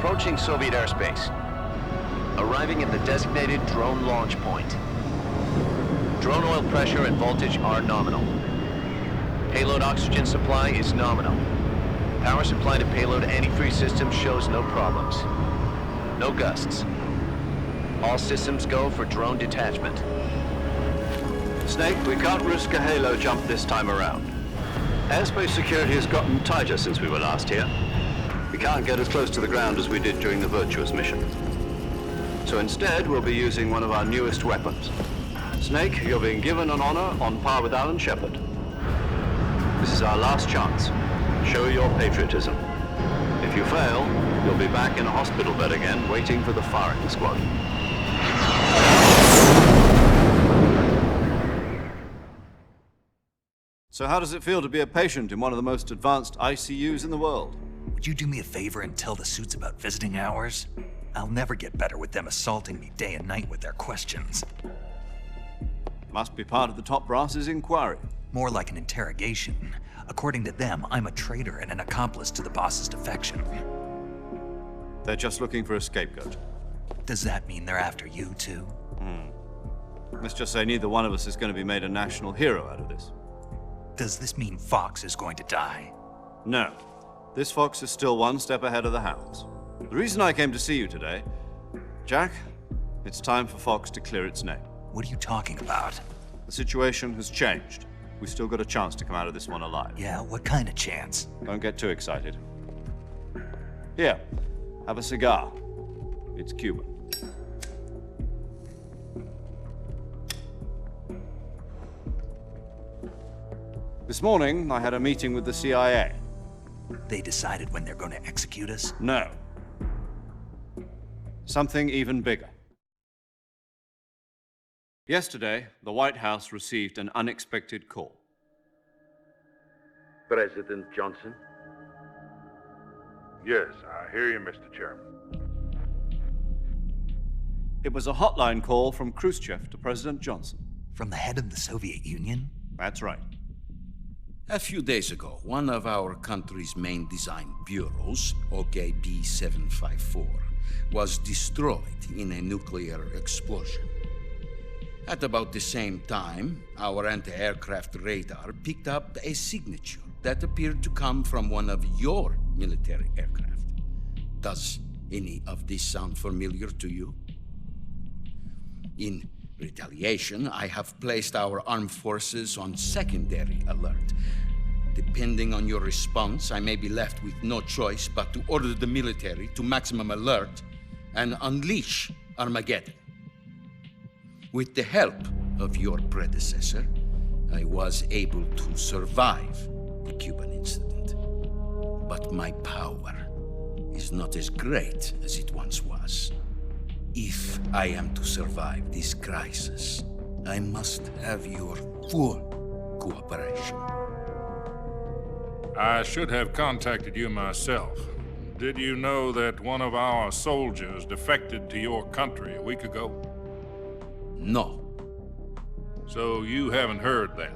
approaching Soviet airspace. Arriving at the designated drone launch point. Drone oil pressure and voltage are nominal. Payload oxygen supply is nominal. Power supply to payload anti-freeze system shows no problems. No gusts. All systems go for drone detachment. Snake, we can't risk a halo jump this time around. Airspace security has gotten tighter since we were last here. We can't get as close to the ground as we did during the Virtuous mission. So instead, we'll be using one of our newest weapons. Snake, you're being given an honor on par with Alan Shepard. This is our last chance. Show your patriotism. If you fail, you'll be back in a hospital bed again, waiting for the firing squad. So how does it feel to be a patient in one of the most advanced ICUs in the world? Would you do me a favor and tell the suits about visiting hours? I'll never get better with them assaulting me day and night with their questions. Must be part of the top brass's inquiry. More like an interrogation. According to them, I'm a traitor and an accomplice to the boss's defection. They're just looking for a scapegoat. Does that mean they're after you, too? Let's just say neither one of us is going to be made a national hero out of this. Does this mean Fox is going to die? No. This fox is still one step ahead of the hounds. The reason I came to see you today, Jack, it's time for Fox to clear its name. What are you talking about? The situation has changed. We've still got a chance to come out of this one alive. Yeah, what kind of chance? Don't get too excited. Here, have a cigar. It's Cuban. This morning, I had a meeting with the CIA. They decided when they're going to execute us? No. Something even bigger. Yesterday, the White House received an unexpected call. President Johnson? Yes, I hear you, Mr. Chairman. It was a hotline call from Khrushchev to President Johnson. From the head of the Soviet Union? That's right. A few days ago, one of our country's main design bureaus, OKB 754, was destroyed in a nuclear explosion. At about the same time, our anti-aircraft radar picked up a signature that appeared to come from one of your military aircraft. Does any of this sound familiar to you? In retaliation, I have placed our armed forces on secondary alert. Depending on your response, I may be left with no choice but to order the military to maximum alert and unleash Armageddon. With the help of your predecessor, I was able to survive the Cuban incident. But my power is not as great as it once was. If I am to survive this crisis, I must have your full cooperation. I should have contacted you myself. Did you know that one of our soldiers defected to your country a week ago? No. So you haven't heard then.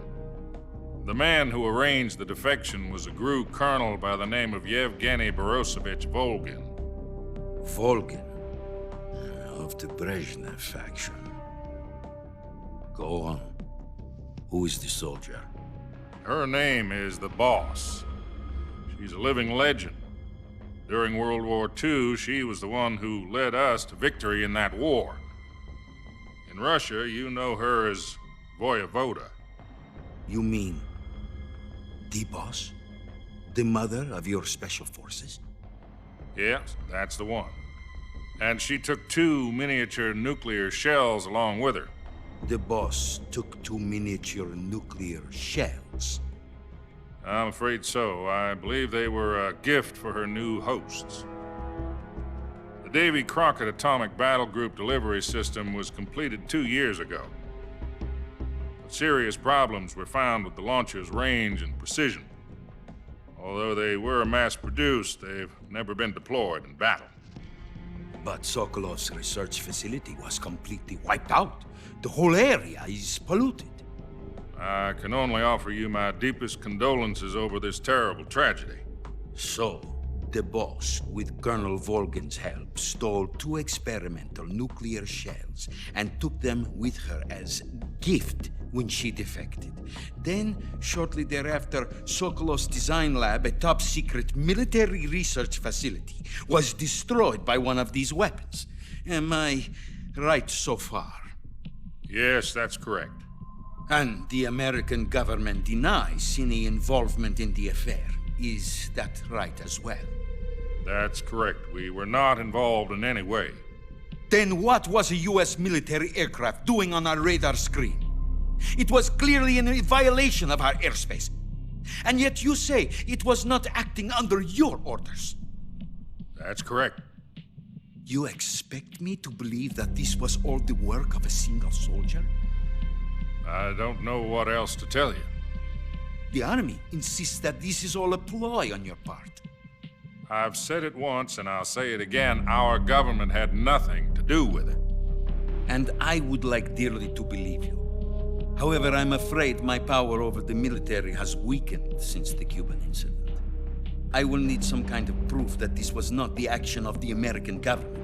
The man who arranged the defection was a GRU colonel by the name of Yevgeny Borosovich Volgin. Volgin, of the Brezhnev faction. Go on. Who is the soldier? Her name is the Boss. She's a living legend. During World War II, she was the one who led us to victory in that war. In Russia, you know her as Voyevoda. You mean the boss? The mother of your special forces? Yes, that's the one. And she took 2 miniature nuclear shells along with her. The boss took 2 miniature nuclear shells. I'm afraid so. I believe they were a gift for her new hosts. The Davy Crockett Atomic Battle Group delivery system was completed 2 years ago. But serious problems were found with the launcher's range and precision. Although they were mass-produced, they've never been deployed in battle. But Sokolov's research facility was completely wiped out. The whole area is polluted. I can only offer you my deepest condolences over this terrible tragedy. So, The boss, with Colonel Volgin's help, stole 2 experimental nuclear shells and took them with her as gift when she defected. Then, shortly thereafter, Sokolov's design lab, a top-secret military research facility, was destroyed by one of these weapons. Am I right so far? Yes, that's correct. And the American government denies any involvement in the affair. Is that right as well? That's correct. We were not involved in any way. Then what was a U.S. military aircraft doing on our radar screen? It was clearly in violation of our airspace. And yet you say it was not acting under your orders. That's correct. You expect me to believe that this was all the work of a single soldier? I don't know what else to tell you. The army insists that this is all a ploy on your part. I've said it once and I'll say it again. Our government had nothing to do with it. And I would like dearly to believe you. However, I'm afraid my power over the military has weakened since the Cuban incident. I will need some kind of proof that this was not the action of the American government.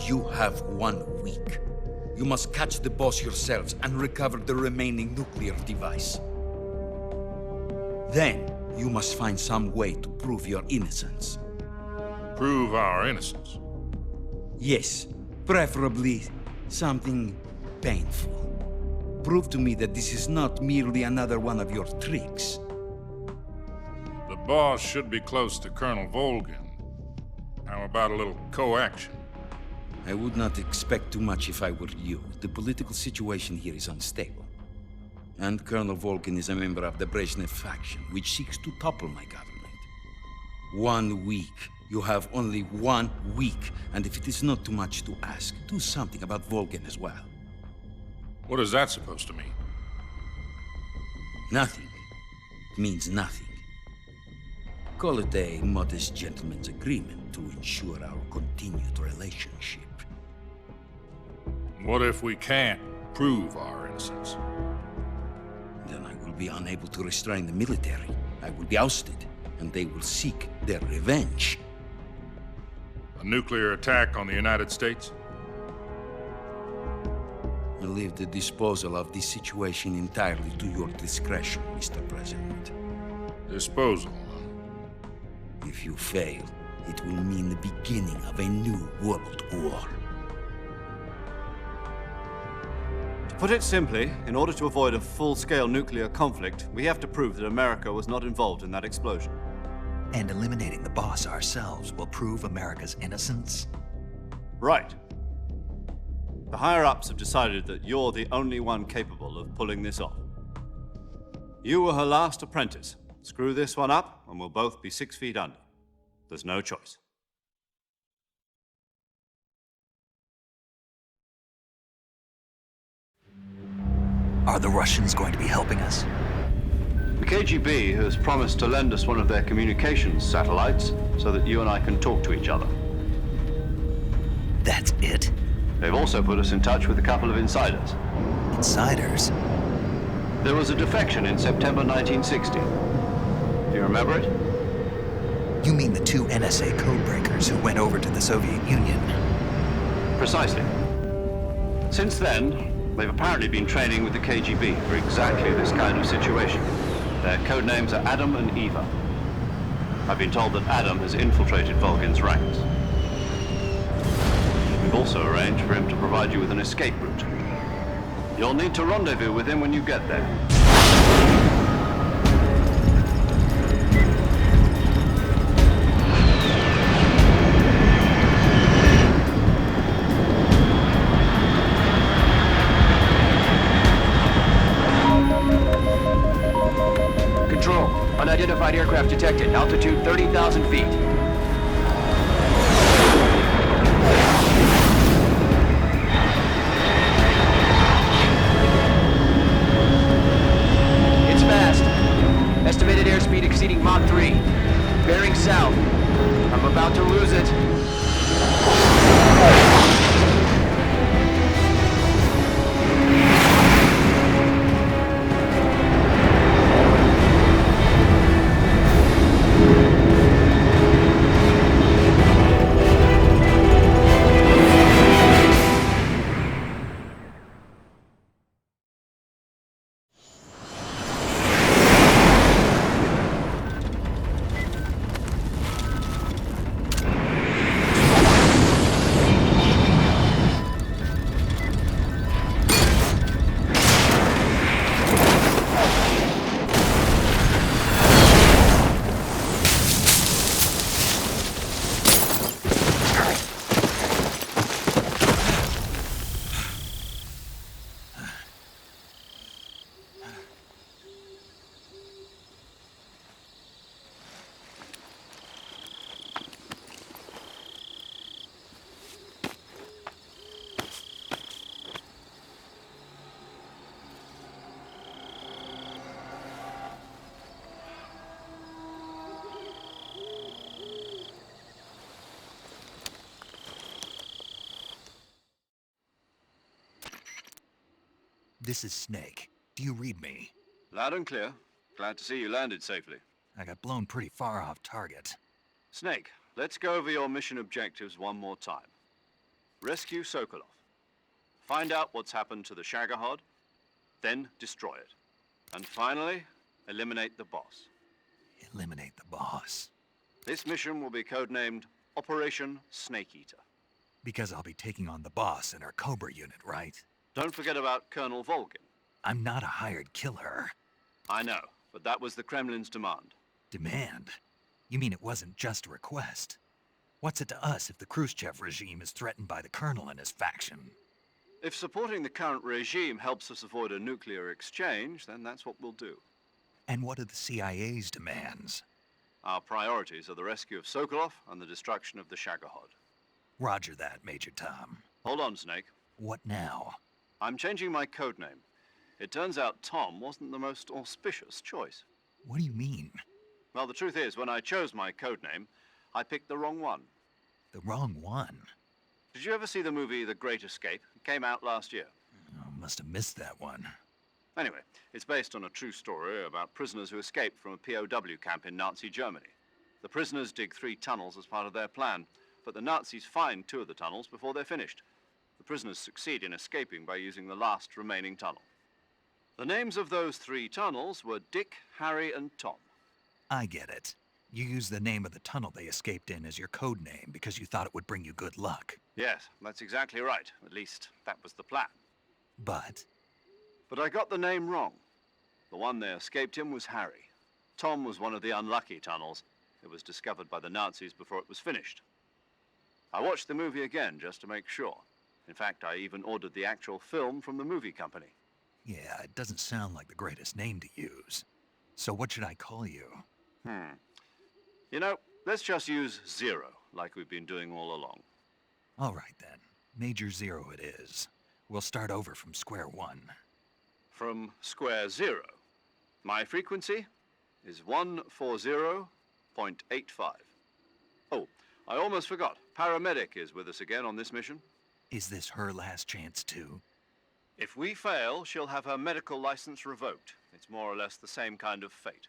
You have 1 week. You must catch the boss yourselves and recover the remaining nuclear device. Then, you must find some way to prove your innocence. Prove our innocence. Yes, preferably something painful. Prove to me that this is not merely another one of your tricks. The boss should be close to Colonel Volgin. How about a little coaction? I would not expect too much if I were you. The political situation here is unstable. And Colonel Volgin is a member of the Brezhnev faction, which seeks to topple my government. 1 week. You have only 1 week, and if it is not too much to ask, do something about Volgin as well. What is that supposed to mean? Nothing. It means nothing. Call it a modest gentleman's agreement to ensure our continued relationship. What if we can't prove our innocence? Then I will be unable to restrain the military. I will be ousted, and they will seek their revenge. A nuclear attack on the United States? I leave the disposal of this situation entirely to your discretion, Mr. President. Disposal, huh? If you fail, it will mean the beginning of a new world war. To put it simply, in order to avoid a full-scale nuclear conflict, we have to prove that America was not involved in that explosion. And eliminating the boss ourselves will prove America's innocence? Right. The higher-ups have decided that you're the only one capable of pulling this off. You were her last apprentice. Screw this one up, and we'll both be 6 feet under. There's no choice. Are the Russians going to be helping us? The KGB has promised to lend us one of their communications satellites so that you and I can talk to each other. That's it? They've also put us in touch with a couple of insiders. Insiders? There was a defection in September 1960. Do you remember it? You mean the 2 NSA codebreakers who went over to the Soviet Union? Precisely. Since then, they've apparently been training with the KGB for exactly this kind of situation. Their code names are Adam and Eva. I've been told that Adam has infiltrated Volgin's ranks. We've also arranged for him to provide you with an escape route. You'll need to rendezvous with him when you get there. Control, unidentified aircraft detected. Altitude 30,000 feet. It's fast. Estimated airspeed exceeding Mach 3. Bearing south. I'm about to lose it. This is Snake. Do you read me? Loud and clear. Glad to see you landed safely. I got blown pretty far off target. Snake, let's go over your mission objectives one more time. Rescue Sokolov. Find out what's happened to the Shagohod, then destroy it. And finally, eliminate the boss. Eliminate the boss. This mission will be codenamed Operation Snake Eater. Because I'll be taking on the boss in our Cobra unit, right? Don't forget about Colonel Volgin. I'm not a hired killer. I know, but that was the Kremlin's demand. Demand? You mean it wasn't just a request? What's it to us if the Khrushchev regime is threatened by the Colonel and his faction? If supporting the current regime helps us avoid a nuclear exchange, then that's what we'll do. And what are the CIA's demands? Our priorities are the rescue of Sokolov and the destruction of the Shagohod. Roger that, Major Tom. Hold on, Snake. What now? I'm changing my codename. It turns out Tom wasn't the most auspicious choice. What do you mean? Well, the truth is, when I chose my codename, I picked the wrong one. The wrong one? Did you ever see the movie The Great Escape? It came out last year. Oh, must have missed that one. Anyway, it's based on a true story about prisoners who escaped from a POW camp in Nazi Germany. The prisoners dig 3 tunnels as part of their plan, but the Nazis find 2 of the tunnels before they're finished. The prisoners succeed in escaping by using the last remaining tunnel. The names of those 3 tunnels were Dick, Harry, and Tom. I get it. You used the name of the tunnel they escaped in as your code name because you thought it would bring you good luck. Yes, that's exactly right. At least, that was the plan. But But I got the name wrong. The one they escaped in was Harry. Tom was one of the unlucky tunnels. It was discovered by the Nazis before it was finished. I watched the movie again just to make sure. In fact, I even ordered the actual film from the movie company. yeah, it doesn't sound like the greatest name to use. So what should I call you? You know, let's just use Zero, like we've been doing all along. All right then. Major Zero it is. We'll start over from square one. From square 0. My frequency is 140.85. Oh, I almost forgot. Paramedic is with us again on this mission. Is this her last chance too? If we fail, she'll have her medical license revoked. It's more or less the same kind of fate.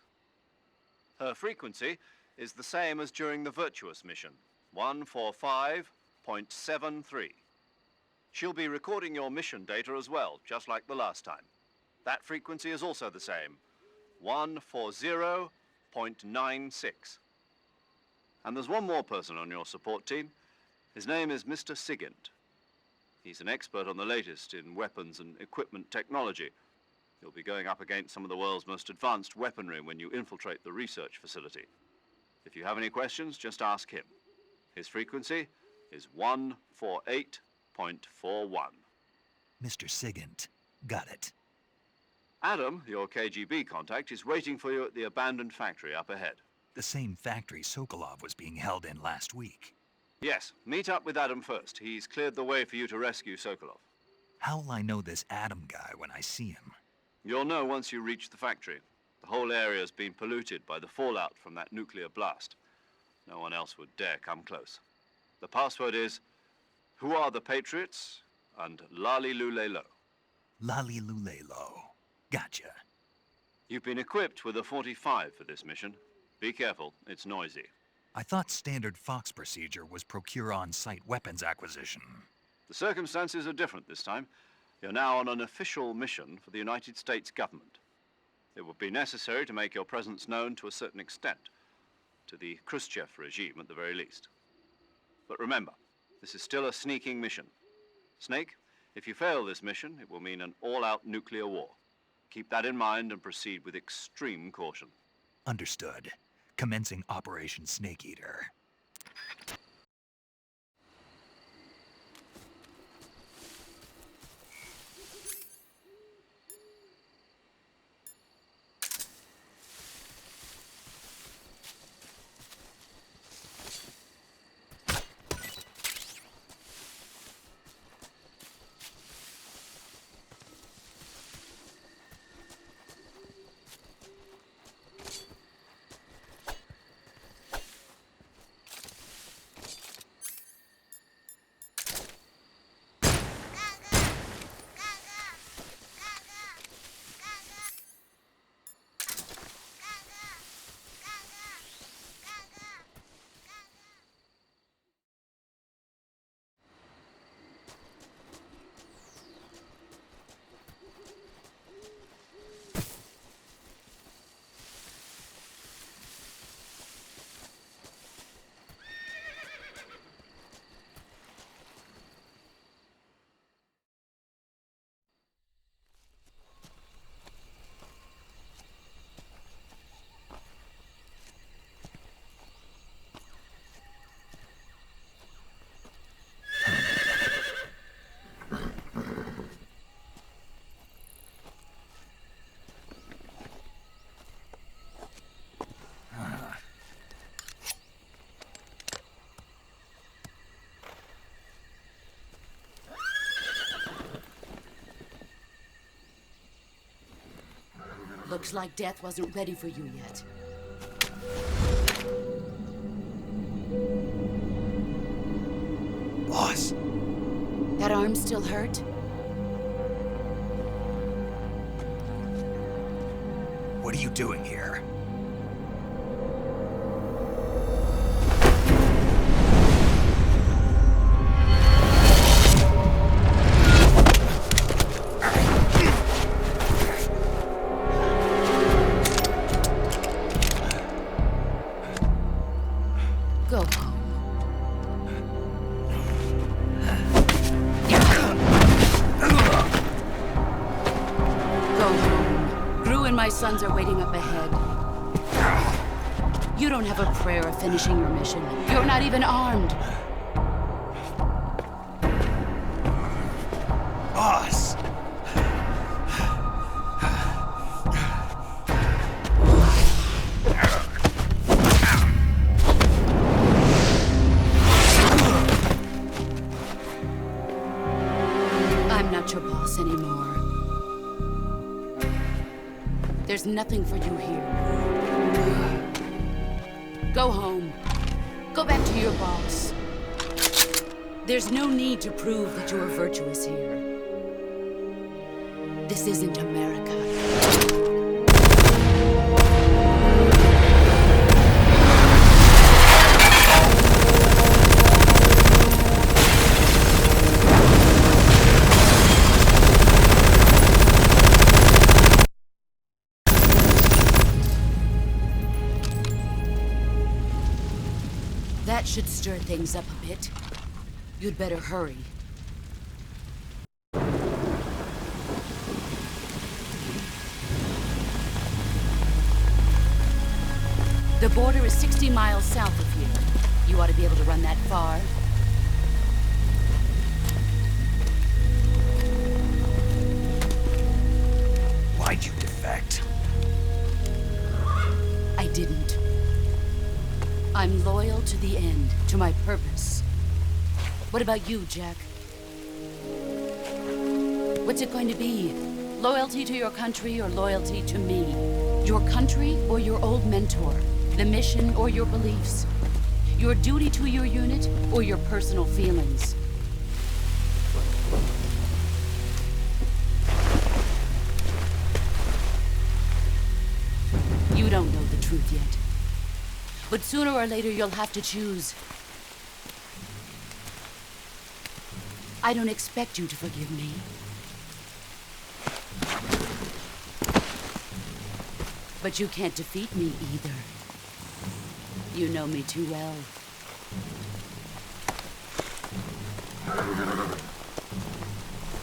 Her frequency is the same as during the Virtuous mission, 145.73. She'll be recording your mission data as well, just like the last time. That frequency is also the same, 140.96. And there's one more person on your support team. His name is Mr. Sigint. He's an expert on the latest in weapons and equipment technology. You'll be going up against some of the world's most advanced weaponry when you infiltrate the research facility. If you have any questions, just ask him. His frequency is 148.41. Mr. Sigint. Got it. Adam, your KGB contact, is waiting for you at the abandoned factory up ahead. The same factory Sokolov was being held in last week. Yes, meet up with Adam first. He's cleared the way for you to rescue Sokolov. How will I know this Adam guy when I see him? You'll know once you reach the factory. The whole area's been polluted by the fallout from that nuclear blast. No one else would dare come close. The password is, "Who are the Patriots?" and Lali Lule Lo. Lali Lulelo. Gotcha. You've been equipped with a 45 for this mission. Be careful, it's noisy. I thought standard Fox procedure was procure on-site weapons acquisition. The circumstances are different this time. You're now on an official mission for the United States government. It would be necessary to make your presence known to a certain extent, to the Khrushchev regime at the very least. But remember, this is still a sneaking mission. Snake, if you fail this mission, it will mean an all-out nuclear war. Keep that in mind and proceed with extreme caution. Understood. Commencing Operation Snake Eater. Looks like death wasn't ready for you yet. Boss, That arm still hurt? what are you doing here? Go home. Go home. Gru and my sons are waiting up ahead. You don't have a prayer of finishing your mission. You're not even armed. Boss! I'm not your boss anymore. There's nothing for you here. Go home. Go back to your boss. There's no need to prove that you are virtuous here. This isn't America. That should stir things up a bit. You'd better hurry. The border is 60 miles south of here. You ought to be able to run that far. Why'd you defect? I didn't. I'm loyal to the end, to my purpose. What about you, Jack? What's it going to be? Loyalty to your country or loyalty to me? Your country or your old mentor? The mission or your beliefs? Your duty to your unit or your personal feelings? You don't know the truth yet. But sooner or later, you'll have to choose. I don't expect you to forgive me. But you can't defeat me either. You know me too well.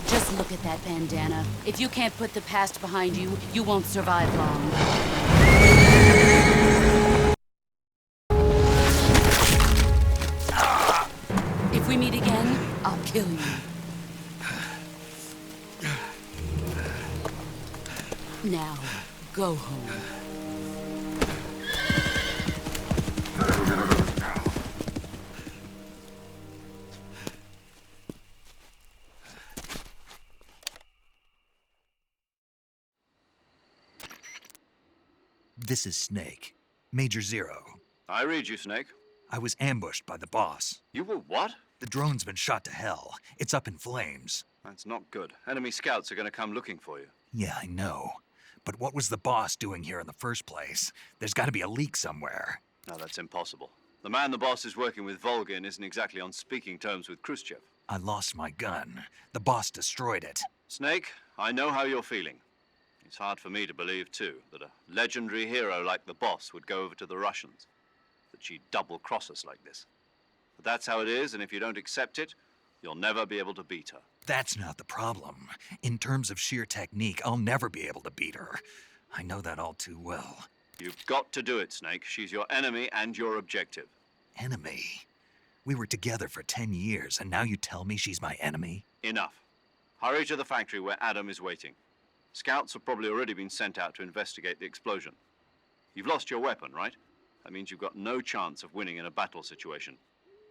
Just look at that bandana. If you can't put the past behind you, you won't survive long. If we meet again, I'll kill you. Now, go home. This is Snake. Major Zero. I read you, Snake. I was ambushed by the boss. You were what? The drone's been shot to hell. It's up in flames. That's not good. Enemy scouts are going to come looking for you. Yeah, I know. But what was the boss doing here in the first place? There's got to be a leak somewhere. No, that's impossible. The man the boss is working with, Volgin, isn't exactly on speaking terms with Khrushchev. I lost my gun. The boss destroyed it. Snake, I know how you're feeling. It's hard for me to believe, too, that a legendary hero like the boss would go over to the Russians. That she'd double-cross us like this. But that's how it is, and if you don't accept it, you'll never be able to beat her. That's not the problem. In terms of sheer technique, I'll never be able to beat her. I know that all too well. You've got to do it, Snake. She's your enemy and your objective. Enemy? We were together for 10 years, and now you tell me she's my enemy? Enough. Hurry to the factory where Adam is waiting. Scouts have probably already been sent out to investigate the explosion. You've lost your weapon, right? That means you've got no chance of winning in a battle situation.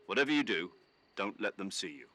Whatever you do, don't let them see you.